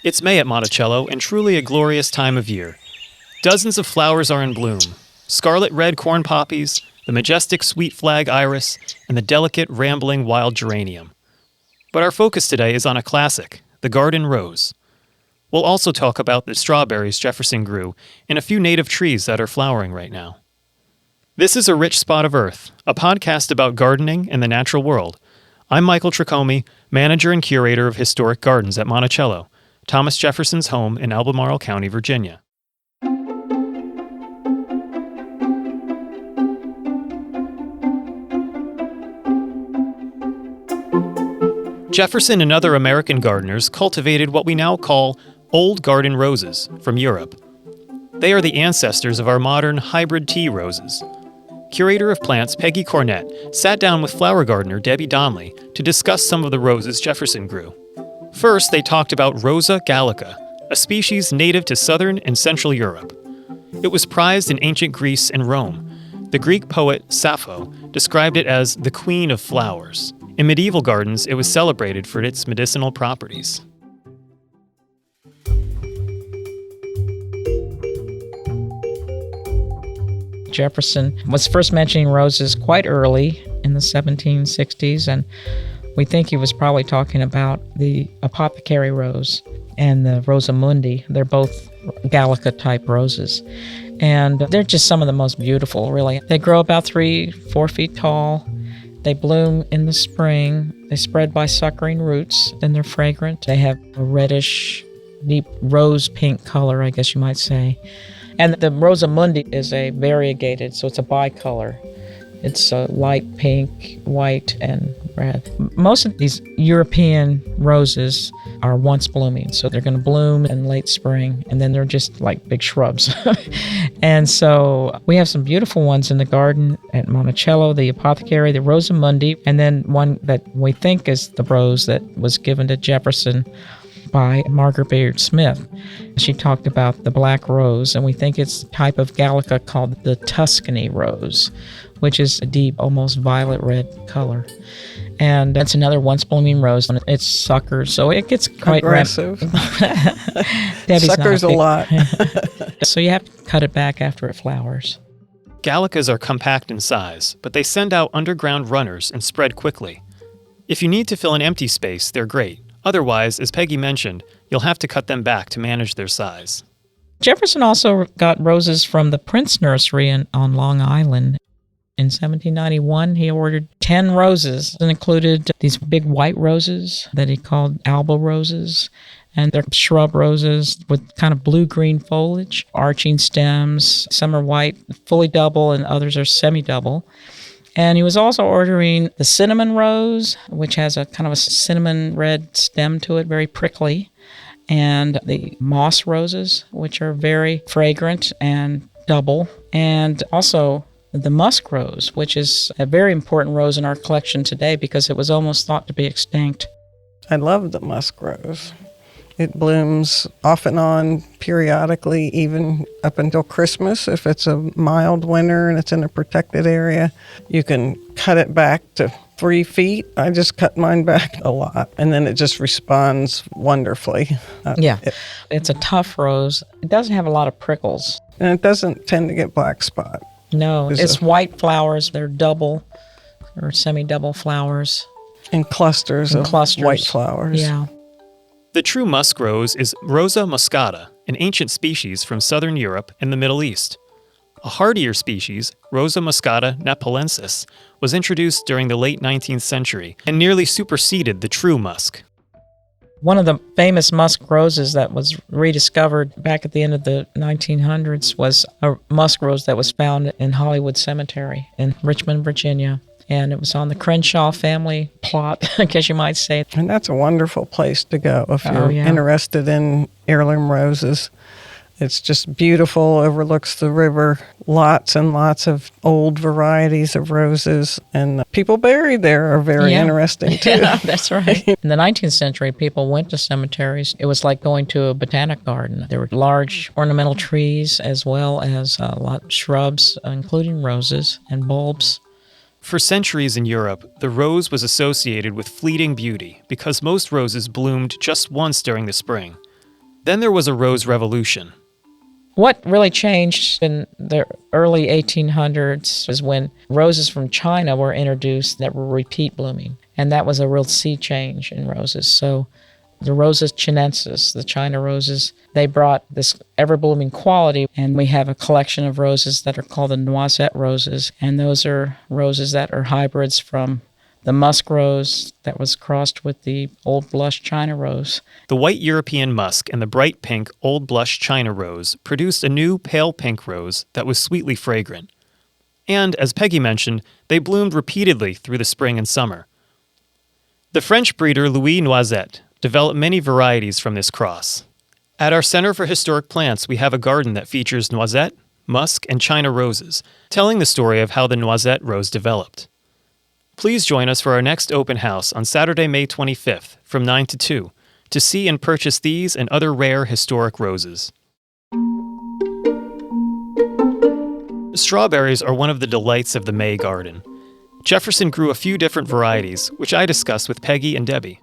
It's May at Monticello, and truly a glorious time of year. Dozens of flowers are in bloom. Scarlet red corn poppies, the majestic sweet flag iris, and the delicate rambling wild geranium. But our focus today is on a classic, the garden rose. We'll also talk about the strawberries Jefferson grew and a few native trees that are flowering right now. This is A Rich Spot of Earth, a podcast about gardening and the natural world. I'm Michael Tricomi, manager and curator of historic gardens at Monticello, Thomas Jefferson's home in Albemarle County, Virginia. Jefferson and other American gardeners cultivated what we now call old garden roses from Europe. They are the ancestors of our modern hybrid tea roses. Curator of plants Peggy Cornett sat down with flower gardener Debbie Donnelly to discuss some of the roses Jefferson grew. First, they talked about Rosa gallica, a species native to southern and central Europe. It was prized in ancient Greece and Rome. The Greek poet Sappho described it as the queen of flowers. In medieval gardens, it was celebrated for its medicinal properties. Jefferson was first mentioning roses quite early in the 1760s, and we think he was probably talking about the apothecary rose and the Rosa mundi. They're both Gallica-type roses, and they're just some of the most beautiful, really. They grow about 3-4 feet tall. They bloom in the spring. They spread by suckering roots, and they're fragrant. They have a reddish, deep rose-pink color, I guess you might say. And the Rosa mundi is a variegated, so it's a bicolor. It's a light pink, white, and red. Most of these European roses are once blooming, so they're going to bloom in late spring, and then they're just like big shrubs. And so we have some beautiful ones in the garden at Monticello, the apothecary, the Rosa mundi, and then one that we think is the rose that was given to Jefferson by Margaret Bayard Smith. She talked about the black rose, and we think it's a type of Gallica called the Tuscany rose, which is a deep, almost violet red color. And that's another once blooming rose, and it's suckers, so it gets quite aggressive. Suckers a lot. So you have to cut it back after it flowers. Gallicas are compact in size, but they send out underground runners and spread quickly. If you need to fill an empty space, they're great. Otherwise, as Peggy mentioned, you'll have to cut them back to manage their size. Jefferson also got roses from the Prince Nursery on Long Island. In 1791, he ordered 10 roses and included these big white roses that he called alba roses, and they're shrub roses with kind of blue-green foliage, arching stems. Some are white, fully double, and others are semi-double. And he was also ordering the cinnamon rose, which has a kind of a cinnamon red stem to it, very prickly, and the moss roses, which are very fragrant and double, and also the musk rose, which is a very important rose in our collection today because it was almost thought to be extinct. I love the musk rose. It blooms off and on periodically, even up until Christmas. If it's a mild winter and it's in a protected area, you can cut it back to 3 feet. I just cut mine back a lot, and then it just responds wonderfully. It's a tough rose. It doesn't have a lot of prickles. And it doesn't tend to get black spot. No, it's white flowers. They're double or semi-double flowers. In clusters of white flowers. Yeah. The true musk rose is Rosa moscata, an ancient species from southern Europe and the Middle East. A hardier species, Rosa moscata nepalensis, was introduced during the late 19th century and nearly superseded the true musk. One of the famous musk roses that was rediscovered back at the end of the 1900s was a musk rose that was found in Hollywood Cemetery in Richmond, Virginia. And it was on the Crenshaw family plot, I guess you might say. And that's a wonderful place to go if you're interested in heirloom roses. It's just beautiful, overlooks the river, lots and lots of old varieties of roses, and people buried there are very interesting too. Yeah, that's right. In the 19th century, people went to cemeteries. It was like going to a botanic garden. There were large ornamental trees as well as a lot of shrubs, including roses and bulbs. For centuries in Europe, the rose was associated with fleeting beauty because most roses bloomed just once during the spring. Then there was a rose revolution. What really changed in the early 1800s was when roses from China were introduced that were repeat blooming. And that was a real sea change in roses. So the roses chinensis, the China roses, they brought this ever-blooming quality. And we have a collection of roses that are called the noisette roses. And those are roses that are hybrids from the musk rose that was crossed with the old blush China rose. The white European musk and the bright pink old blush China rose produced a new pale pink rose that was sweetly fragrant. And, as Peggy mentioned, they bloomed repeatedly through the spring and summer. The French breeder Louis Noisette developed many varieties from this cross. At our Center for Historic Plants, we have a garden that features noisette, musk, and China roses, telling the story of how the noisette rose developed. Please join us for our next open house on Saturday, May 25th from 9 to 2 to see and purchase these and other rare historic roses. Strawberries are one of the delights of the May garden. Jefferson grew a few different varieties, which I discussed with Peggy and Debbie.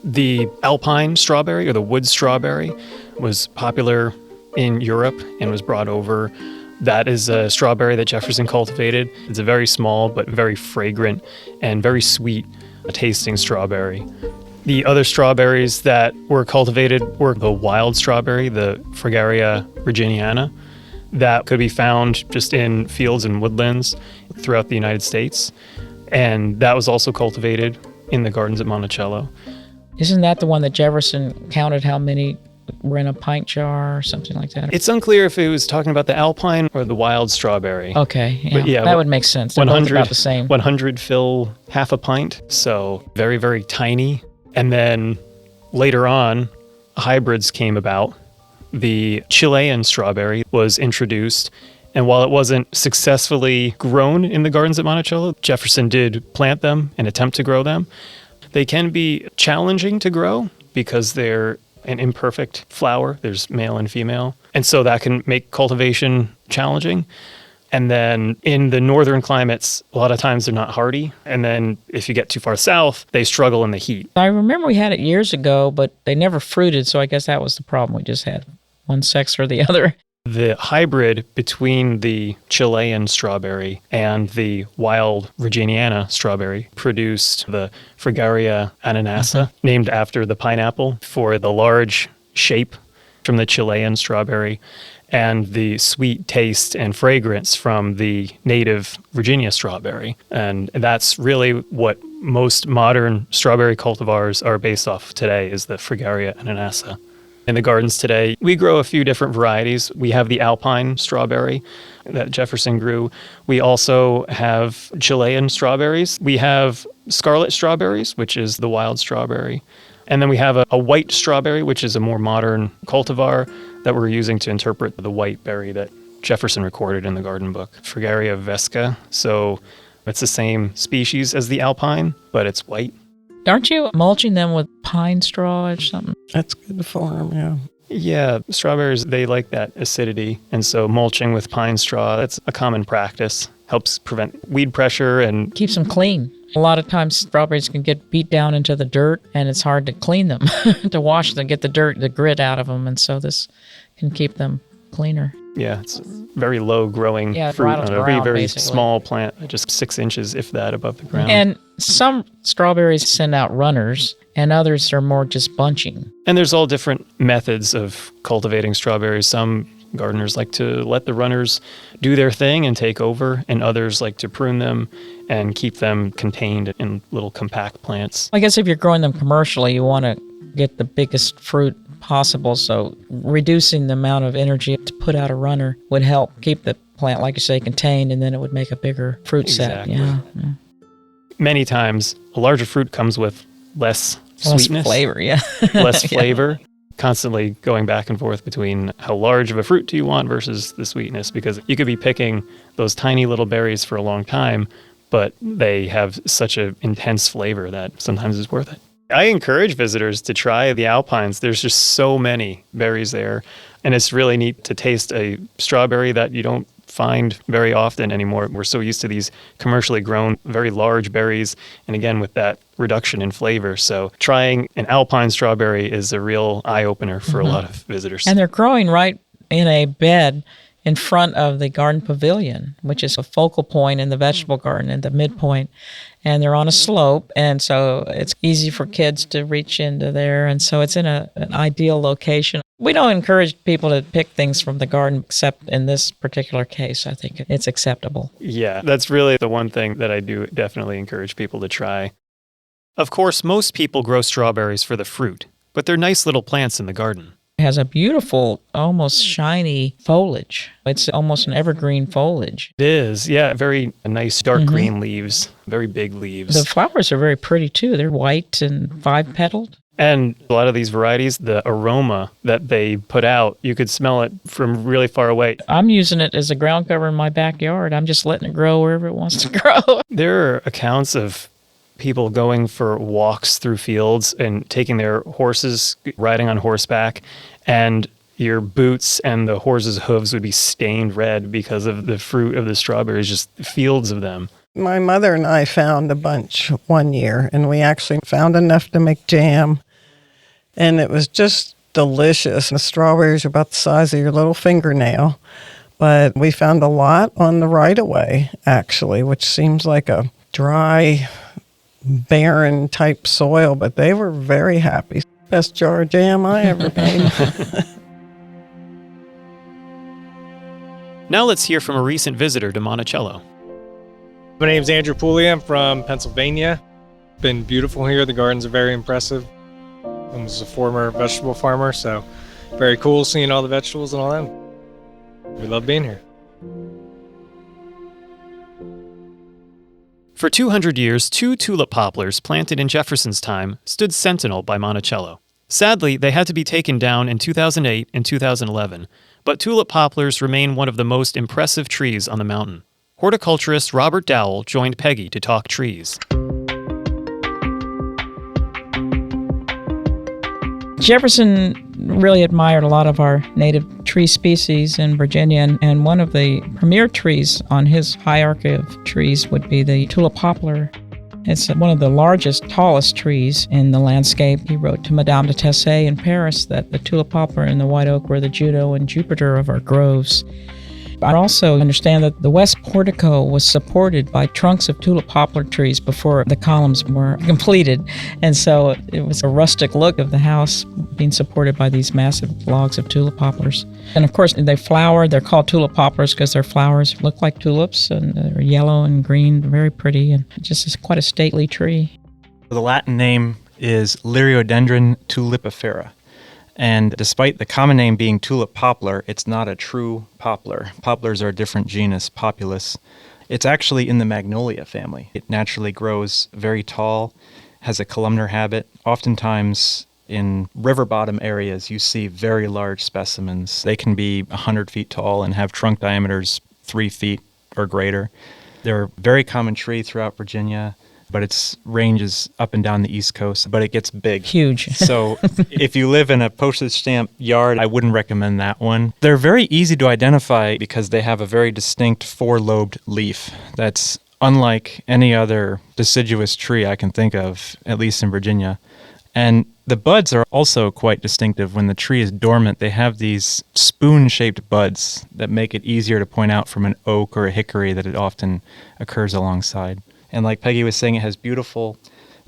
The alpine strawberry, or the wood strawberry, was popular in Europe and was brought over. That is a strawberry that Jefferson cultivated. It's a very small but very fragrant and very sweet tasting strawberry. The other strawberries that were cultivated were the wild strawberry, the Fragaria virginiana, that could be found just in fields and woodlands throughout the United States. And that was also cultivated in the gardens at Monticello. Isn't that the one that Jefferson counted how many were in a pint jar or something like that? It's unclear if it was talking about the alpine or the wild strawberry. Okay, yeah, But yeah, that would make sense. They're both about the same. 100 fill half a pint, so very, very tiny. And then later on, hybrids came about. The Chilean strawberry was introduced, and while it wasn't successfully grown in the gardens at Monticello, Jefferson did plant them and attempt to grow them. They can be challenging to grow because they're an imperfect flower. There's male and female. And so that can make cultivation challenging. And then in the northern climates, a lot of times they're not hardy. And then if you get too far south, they struggle in the heat. I remember we had it years ago, but they never fruited, so I guess that was the problem. We just had one sex or the other. The hybrid between the Chilean strawberry and the wild Virginiana strawberry produced the Fragaria ananassa, named after the pineapple, for the large shape from the Chilean strawberry and the sweet taste and fragrance from the native Virginia strawberry. And that's really what most modern strawberry cultivars are based off today, is the Fragaria ananassa. In the gardens today, we grow a few different varieties. We have the alpine strawberry that Jefferson grew. We also have Chilean strawberries. We have scarlet strawberries, which is the wild strawberry. And then we have a white strawberry, which is a more modern cultivar that we're using to interpret the white berry that Jefferson recorded in the garden book, Fragaria vesca. So it's the same species as the alpine, but it's white. Aren't you mulching them with pine straw or something? That's good for them, yeah. Yeah, strawberries, they like that acidity. And so mulching with pine straw, that's a common practice. Helps prevent weed pressure and Keeps them clean. A lot of times strawberries can get beat down into the dirt, and it's hard to clean them, to wash them, get the dirt, the grit out of them. And so this can keep them cleaner. yeah, it's very low growing fruit right on on the a ground, very basically. small plant, just 6 inches, if that, above the ground. And some strawberries send out runners, and others are more just bunching. And there's all different methods of cultivating strawberries. Some gardeners like to let the runners do their thing and take over, and others like to prune them and keep them contained in little compact plants. I guess if you're growing them commercially, you want to get the biggest fruit possible, so reducing the amount of energy to put out a runner would help keep the plant, like you say, contained, and then it would make a bigger fruit set. Exactly. Yeah. Many times, a larger fruit comes with less Less sweetness, flavor, yeah. less Yeah. flavor. Constantly going back and forth between how large of a fruit do you want versus the sweetness, because you could be picking those tiny little berries for a long time, but they have such an intense flavor that sometimes it's worth it. I encourage visitors to try the alpines. There's just so many berries there, and it's really neat to taste a strawberry that you don't find very often anymore. We're so used to these commercially grown, very large berries, and again, with that reduction in flavor. So trying an alpine strawberry is a real eye-opener for a lot of visitors. And they're growing right in a bed in front of the garden pavilion, which is a focal point in the vegetable garden at the midpoint. And they're on a slope, and so it's easy for kids to reach into there. And so it's in an ideal location. We don't encourage people to pick things from the garden, except in this particular case, I think it's acceptable. Yeah, that's really the one thing that I do definitely encourage people to try. Of course, most people grow strawberries for the fruit, but they're nice little plants in the garden. It has a beautiful, almost shiny foliage. It's almost an evergreen foliage. It is, yeah, very nice dark green leaves, very big leaves. The flowers are very pretty too. They're white and 5-petaled. And a lot of these varieties, the aroma that they put out, you could smell it from really far away. I'm using it as a ground cover in my backyard. I'm just letting it grow wherever it wants to grow. There are accounts of people going for walks through fields and taking their horses, riding on horseback, and your boots and the horse's hooves would be stained red because of the fruit of the strawberries, just fields of them. My mother and I found a bunch one year, and we actually found enough to make jam, and it was just delicious. The strawberries are about the size of your little fingernail, but we found a lot on the right-of-way, actually, which seems like a dry, barren type soil, but they were very happy. Best jar of jam I ever made. Now let's hear from a recent visitor to Monticello. My name's Andrew Pooley. I'm from Pennsylvania. Been beautiful here. The gardens are very impressive. I was a former vegetable farmer, so very cool seeing all the vegetables and all that. We love being here. For 200 years, 2 tulip poplars planted in Jefferson's time stood sentinel by Monticello. Sadly, they had to be taken down in 2008 and 2011, but tulip poplars remain one of the most impressive trees on the mountain. Horticulturist Robert Dowell joined Peggy to talk trees. Jefferson really admired a lot of our native tree species in Virginia, and one of the premier trees on his hierarchy of trees would be the tulip poplar. It's one of the largest, tallest trees in the landscape. He wrote to Madame de Tessé in Paris that the tulip poplar and the white oak were the Juno and Jupiter of our groves. I also understand that the west portico was supported by trunks of tulip poplar trees before the columns were completed. And so it was a rustic look of the house being supported by these massive logs of tulip poplars. And of course, they flower. They're called tulip poplars because their flowers look like tulips, and they're yellow and green, very pretty, and just is quite a stately tree. The Latin name is Liriodendron tulipifera. And despite the common name being tulip poplar, it's not a true poplar. Poplars are a different genus, Populus. It's actually in the magnolia family. It naturally grows very tall, has a columnar habit. Oftentimes in river bottom areas, you see very large specimens. They can be 100 feet tall and have trunk diameters 3 feet or greater. They're a very common tree throughout Virginia, but its range is up and down the East Coast, but it gets big. Huge. So if you live in a postage stamp yard, I wouldn't recommend that one. They're very easy to identify because they have a very distinct 4-lobed leaf that's unlike any other deciduous tree I can think of, at least in Virginia. And the buds are also quite distinctive. When the tree is dormant, they have these spoon-shaped buds that make it easier to point out from an oak or a hickory that it often occurs alongside. And like Peggy was saying, it has beautiful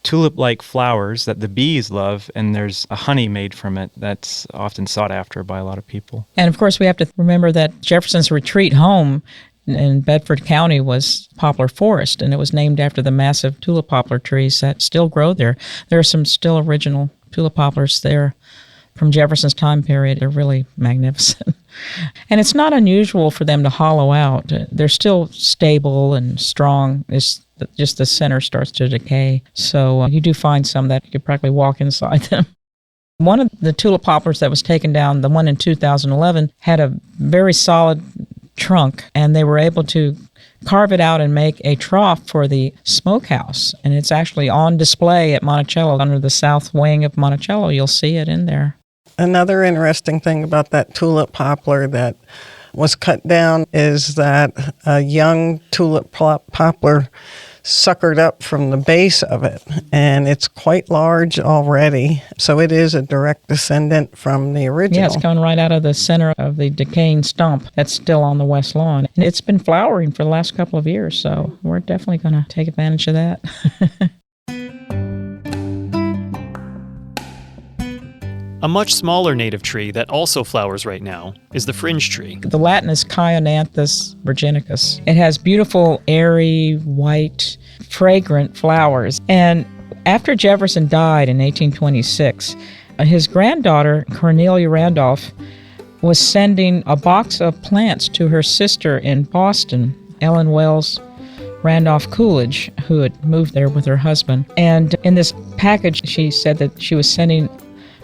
tulip-like flowers that the bees love, and there's a honey made from it that's often sought after by a lot of people. And of course, we have to remember that Jefferson's retreat home in Bedford County was Poplar Forest, and it was named after the massive tulip poplar trees that still grow there. There are some still original tulip poplars there from Jefferson's time period. They're really magnificent. And it's not unusual for them to hollow out. They're still stable and strong. It's just the center starts to decay. So you do find some that you could practically walk inside them. One of the tulip poplars that was taken down, the one in 2011, had a very solid trunk, and they were able to carve it out and make a trough for the smokehouse. And it's actually on display at Monticello under the south wing of Monticello. You'll see it in there. Another interesting thing about that tulip poplar that was cut down is that a young tulip poplar suckered up from the base of it, and it's quite large already. So it is a direct descendant from the original. Yeah, it's coming right out of the center of the decaying stump that's still on the west lawn. And it's been flowering for the last couple of years, so we're definitely going to take advantage of that. A much smaller native tree that also flowers right now is the fringe tree. The Latin is Chionanthus virginicus. It has beautiful, airy, white, fragrant flowers. And after Jefferson died in 1826, his granddaughter, Cornelia Randolph, was sending a box of plants to her sister in Boston, Ellen Wells Randolph Coolidge, who had moved there with her husband. And in this package, she said that she was sending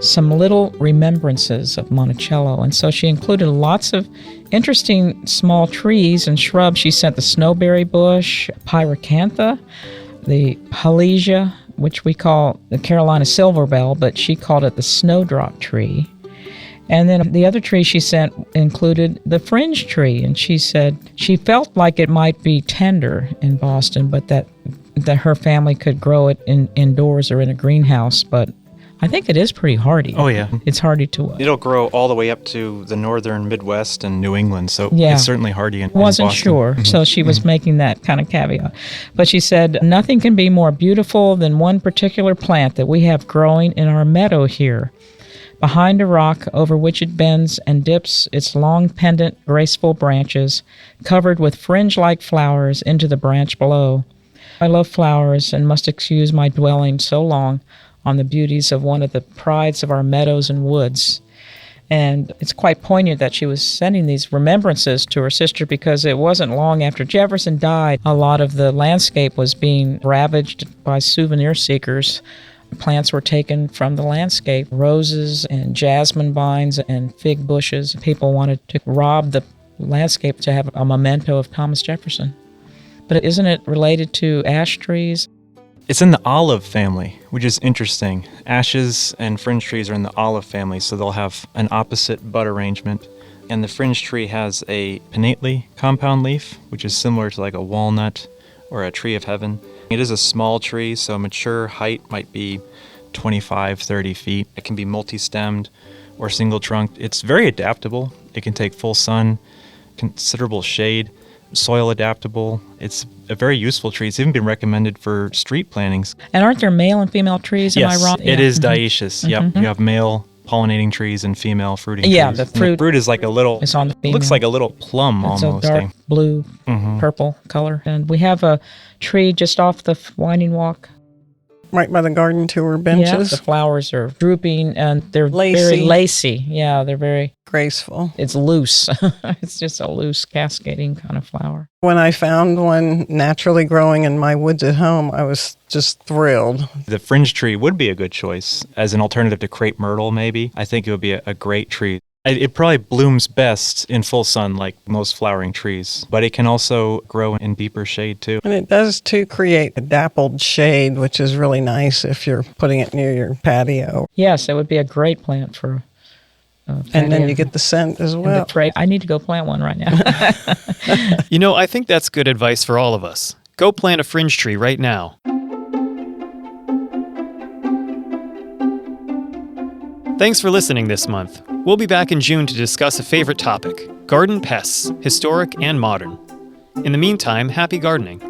some little remembrances of Monticello. And so she included lots of interesting small trees and shrubs. She sent the snowberry bush, pyracantha, the halesia, which we call the Carolina silverbell, but she called it the snowdrop tree. And then the other tree she sent included the fringe tree. And she said she felt like it might be tender in Boston, but that her family could grow it indoors or in a greenhouse. But I think it is pretty hardy. Oh, yeah. It's hardy to It'll grow all the way up to the northern Midwest and New England, so Yeah. it's certainly hardy in Wasn't Boston. sure, so she was making that kind of caveat. But she said, nothing can be more beautiful than one particular plant that we have growing in our meadow here. Behind a rock over which it bends and dips its long pendant, graceful branches, covered with fringe-like flowers into the branch below. I love flowers and must excuse my dwelling so long on the beauties of one of the prides of our meadows and woods. And it's quite poignant that she was sending these remembrances to her sister, because it wasn't long after Jefferson died, a lot of the landscape was being ravaged by souvenir seekers. Plants were taken from the landscape, roses and jasmine vines and fig bushes. People wanted to rob the landscape to have a memento of Thomas Jefferson. But isn't it related to ash trees? It's in the olive family, which is interesting. Ashes and fringe trees are in the olive family, so they'll have an opposite bud arrangement. And the fringe tree has a pinnately compound leaf, which is similar to like a walnut or a tree of heaven. It is a small tree, so mature height might be 25, 30 feet. It can be multi-stemmed or single-trunked. It's very adaptable. It can take full sun, considerable shade, soil adaptable. It's a very useful tree. It's even been recommended for street plantings. And aren't there male and female trees? Yes, Am I wrong? it is dioecious. Yep, you have male pollinating trees and female fruiting trees. Yeah, the And fruit fruit is like a little, is on the female. looks like a little plum It's almost. a dark blue, purple color. And we have a tree just off the winding walk. Right by the garden tour Yeah, benches. the flowers are drooping and they're very Lacy. lacy. Yeah, they're very, Graceful. it's loose. It's just a loose cascading kind of flower. When I found one naturally growing in my woods at home, I was just thrilled. The fringe tree would be a good choice as an alternative to crepe myrtle, maybe. I think it would be a great tree. It probably blooms best in full sun like most flowering trees, but it can also grow in deeper shade too. And it does, too, create a dappled shade, which is really nice if you're putting it near your patio. Yes, it would be a great plant for And then you get the scent as well. I need to go plant one right now. You know, I think that's good advice for all of us. Go plant a fringe tree right now. Thanks for listening this month. We'll be back in June to discuss a favorite topic, garden pests, historic and modern. In the meantime, happy gardening.